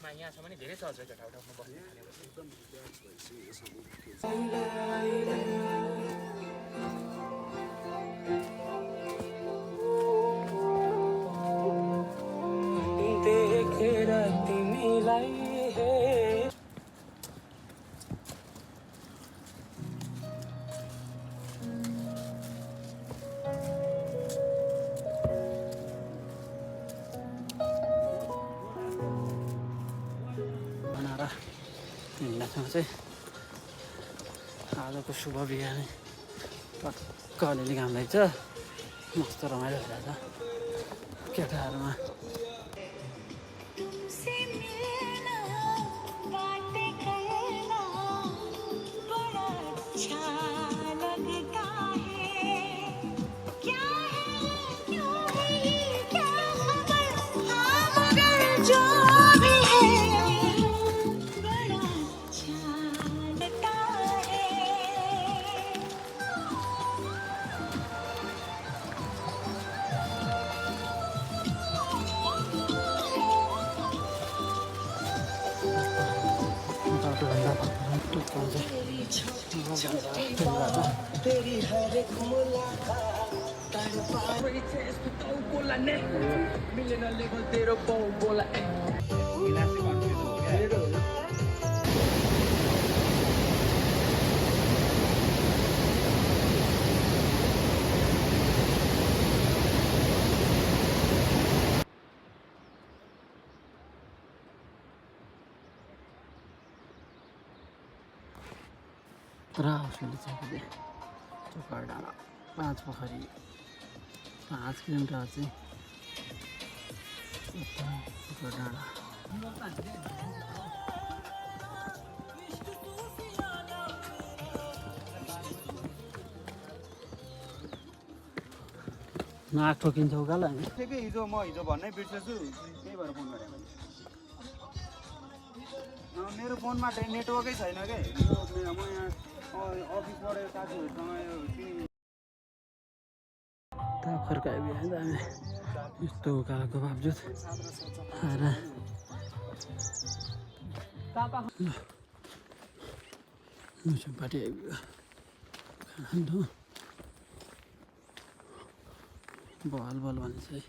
ठाउँमा यहाँसम्म नि धेरै सजिलो ठाउँमा बस्नु थालेपछि देखेर तिमीलाई चाहिँ आजको शुभ बिहान टक्क अलिअलि घाम लाग्छ मस्त रमाइलो भइरहेछ केटाहरूमा तेरी हर एक मुलाकात मिलेन लेवल तेरो पाउ बोला रासले चाहिँ चोकर डाँडा 5 पोखरी 5 किलोमिटर चाहिँ चोकर डाँडा नाक ठोकिन्छौ काल हिजो म भन्नै बिर्सेछु त्यही भएर फोन गरेँ मेरो फोनमा नेटवर्कै छैन के म यहाँ अफिसबाट साथीहरूसँग खर्कायो बिहान हामी यस्तो उकालोको बावजुद आएर पार्टी आइपुग्यो खाना बल बल भन्छ है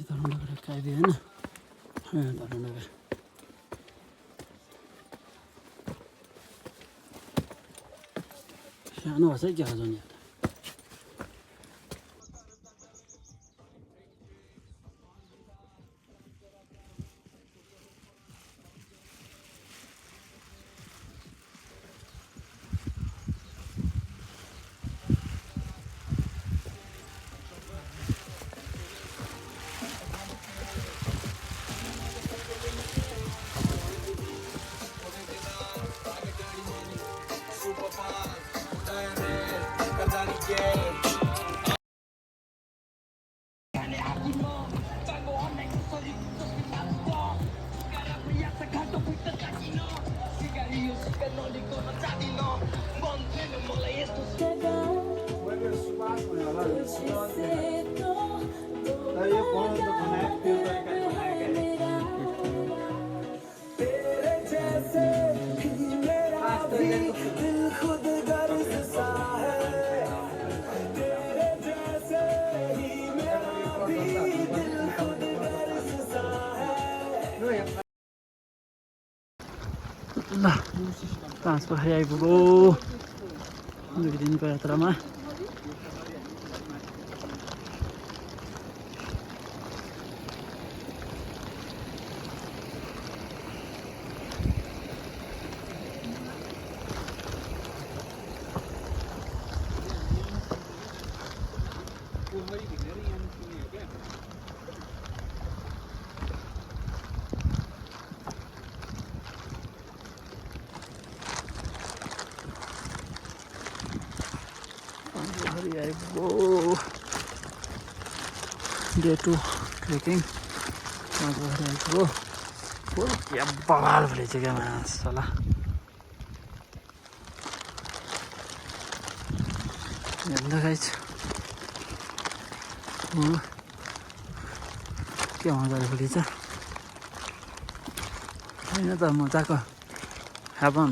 धर्मनगर खाइदिएन धर्मनगर सानो भएछ है क्या जाने ल 5 पोखरी आइपुग्यो 2 दिनको यात्रामा आइपुग्यो डे 2 ट्रेकिङ आइपुग्यो क्या बवाल भुलेछ क्या मासला हेर्दा गाइस के मजाले भुलेछ होइन त मजाको heaven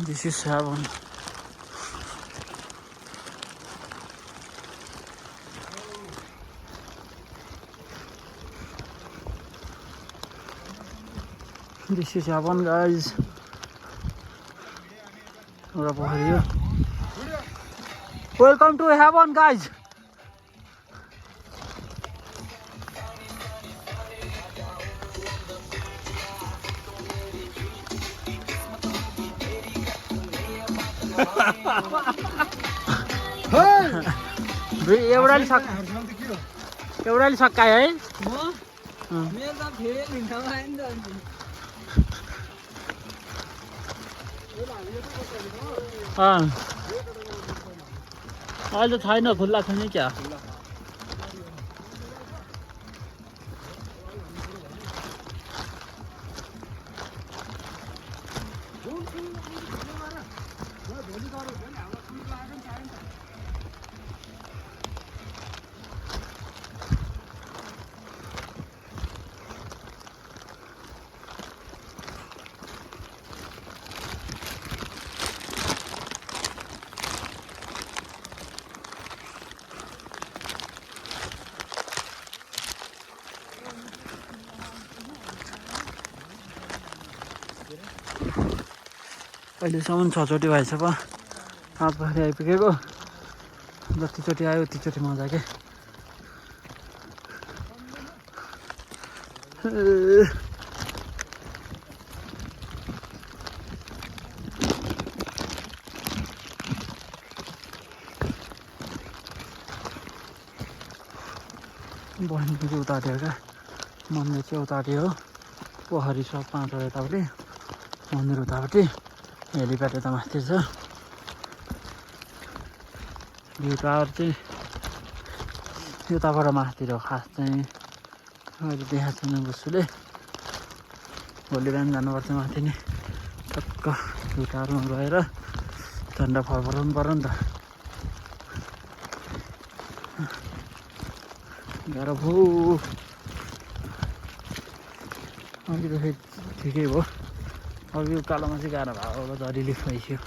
This is heaven. This is heaven, guys. Welcome to heaven, guys. एउटाले सक्कायो है अहिले छैन खुल्ला छैन क्या अहिलेसम्म 6 चोटि भएछ पो 5 बजे आइपुगेको जतिचोटि आयो उतिचोटि मजा के बहिनी चाहिँ उतार्यो क्या मन्दिर चाहिँ उतार्यो हो पोखरी सब 5 वटा यतापट्टि मन्दिर उतापट्टि हेलिप्याड यता माथि छ भ्यू टावर चाहिँ यताबाट माथि हो खास चाहिँ अहिले देखाएको छैन बुसुले भोलि बिहान जानुपर्छ माथि नै टक्क भ्यू टावरमा गएर झन्डा फर्काउनु पर्यो नि त गाह्रो भयो अघि त फेरि ठिकै भयो अघि उकालोमा चाहिँ गाह्रो भयो त रिलिफ भइसक्यो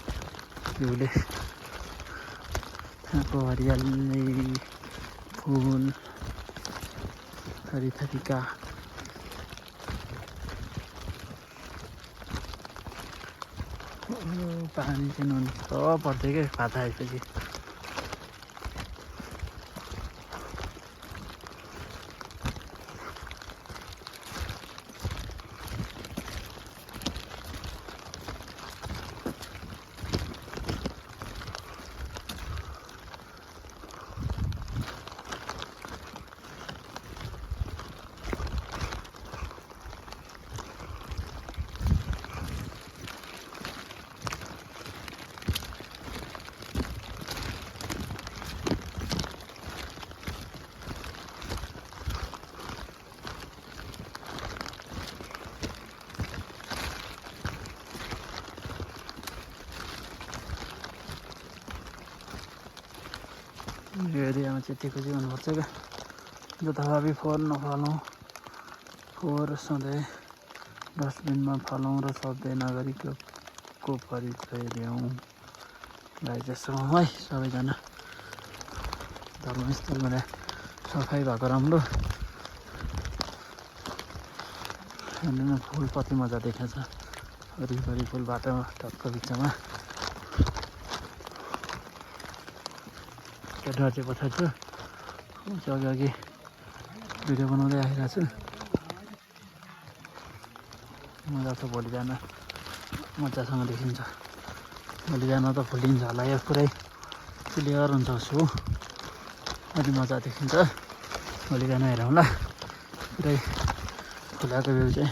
भ्यूले त्यहाँको हरियाली फुल थरीथरीका पानी चाहिँ नन स्टप पर्थ्यो क्या भात आएपछि यो एरियामा चाहिँ त्यतिको चाहिँ हुनुपर्छ क्या जताभावी फोहोर नफालौँ फोहोर सधैँ डस्टबिनमा फालौँ र सधैँ नागरिकको परिचय ल्याउँ भाइ जस्तो है सबैजना धर्मस्थलमा सफाइ भएको राम्रो हेर्नु फुल कति मजा देखाएको छ वरिपरि फुल बाटोमा टक्क बिचमा केटाहरू चाहिँ पछाडि छु अघि भिडियो बनाउँदै आइरहेको छु मजा छ भोलि बिहान मजासँग देखिन्छ भोलि बिहान त फुलिन्छ होला यो पुरै क्लियर हुन्छ उसो अलि मजा देखिन्छ भोलि बिहान हेरौँ ल पुरै खोलाको भ्यू चाहिँ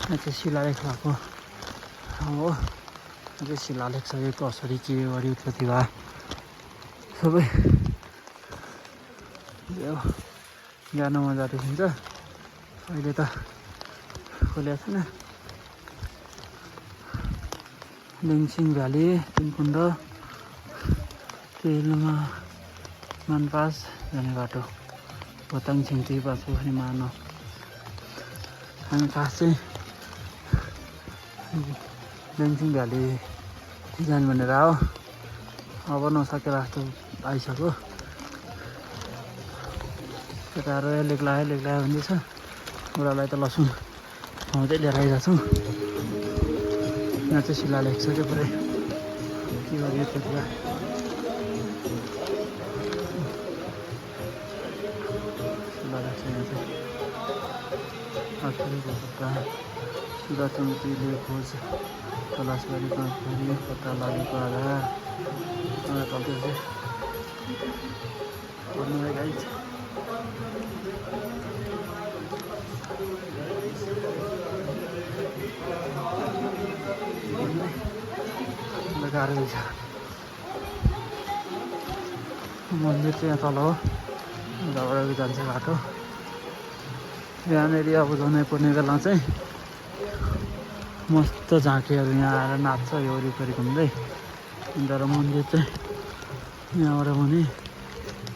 यहाँ चाहिँ शिलालेख भएको हो। यहाँ चाहिँ शिलालेख छ यो कसरी के गरी उत्पत्ति भयो सबै यो जानु मजा देखिन्छ। अहिले त खोलेको छैन। लिङसिङ भ्याली तिनकुण्ड तेलमा मानपास जाने बाटो भोताङ छिन्ती पाँचपोखरी मानव। हामी खास चाहिँ लिङसिङ भ्याली जाने भनेर हो। अब नसकेर जस्तो आइसक्यो। केटाहरू लेग्लायो भन्दैछ। बुढालाई त लसुन खुवाउँदै लिएर आइरहेको छौँ। यहाँ चाहिँ शिलालेख छ क्या पुरै के गरियो त्यतिबेला शिलालेख छ यहाँ चाहिँ। आखिरको पत्ता सुधाचौकीले खोज तलासबारी पाँचबारी पत्ता लागेको आधार चल्दै चाहिँ भन्नुलाई गाई छ। गाह्रो छ। मन्दिर चाहिँ यहाँ तल हो। उताबाट जान्छ बाटो। यहाँनिर अब जनै पर्ने बेला चाहिँ मस्त झाँकीहरू यहाँ आएर नाच्छ यो वरिपरि घुम्दै। तर मन्दिर चाहिँ यहाँबाट भने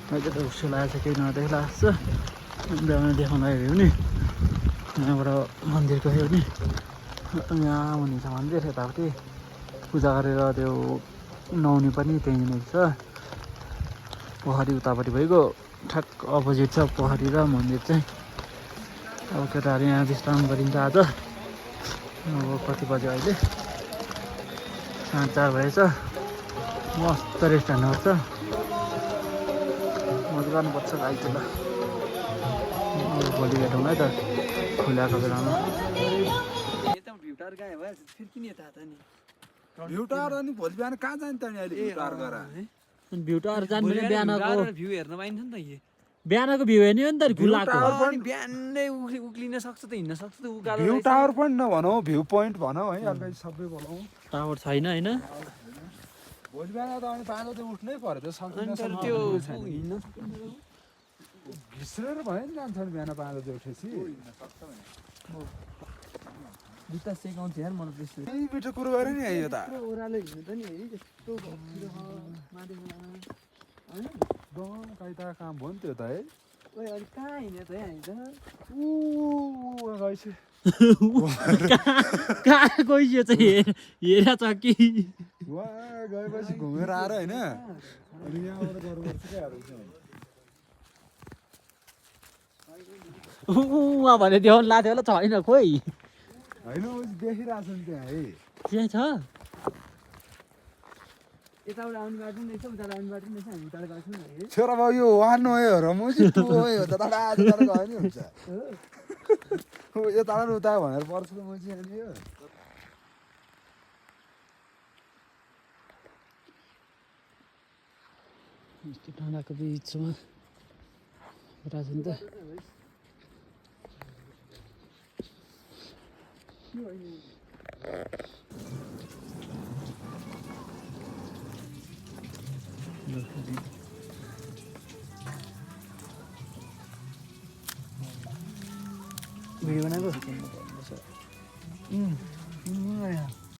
अहिले त उसो लागेको छ केही नदेखिला जस्तो। अन्त देखाउन हेऱ्यो भने यहाँबाट मन्दिर गयो भने यहाँ मुनि छ मन्दिर। यतापट्टि पूजा गरेर त्यो नुहाउने पनि त्यहीँ नै छ। पोखरी उतापट्टि भइगयो ठ्याक्क अपोजिट छ पोखरी र मन्दिर चाहिँ। अब केटाहरू यहाँ विश्राम गरिन्छ आज। अब कति बज्यो अहिले 4:30 भएछ। मस्त रेस्टुरेन्टहरू छ। मजा गर्नुपर्छ आइतल। भोलि भेटौँ है त खुलाएको बेलामा। भ्यू टावर अनि भोलि बिहान कहाँ जाने त नि अहिले भ्यू टावर गएर भ्यू टावर जानु भने बिहानको भ्यू हेर्न पाइन्छ नि त यो। बिहानको भ्यू हेर्ने हो नि त खुलाको। अनि बिहानै उक्लिन सक्छ त हिँड्न सक्छ त उकालो। भ्यू टावर पनि नभनौ भ्यू पोइन्ट भनौ है अलि सबै बोलाउँ। टावर छैन हैन। भोलि बिहान त अनि 5 बजे उठ्नै पर्यो त सक्दैन। तर त्यो हिँड्न घिस्रेर भयो नि जान्छ नि बिहान 5 बजे उठेपछि। जुत्ता सेकाउँछ यार मलाई त्यस्तो। यही बिटो कुरो गरे नि यो त। ओरालो हिँड्नु त नि है त्यस्तो भक्तिर माथि हैन। दम काइता काम भयो नि त्यो त है। ओइ अनि कहाँ हिँड्यो त हामी त? गएछ कहाँ गइयो चाहिँ हेरा छ कि वहाँ गएपछि घुमेर आएर होइन अनि यहाँबाट गर्नुपर्छ क्या उहाँ भने देखाउनु लाथ्यो होला छैन खोइ। होइन देखिरहेछ नि त्यहाँ है। त्यहाँ छ यताबाट आउनु बाटो पनि रहेछ उताबाट आउनु बाटो पनि रहेछ हामी उताबाट गएको छौँ है। छोरा बाउ यो वान हो र म चाहिँ टु हो त तडा गयो नि हुन्छ। यता उता भनेर पर्छ त म चाहिँ अनि यो डाँडाको बिचमा राज नि त। भिडियो बनाएको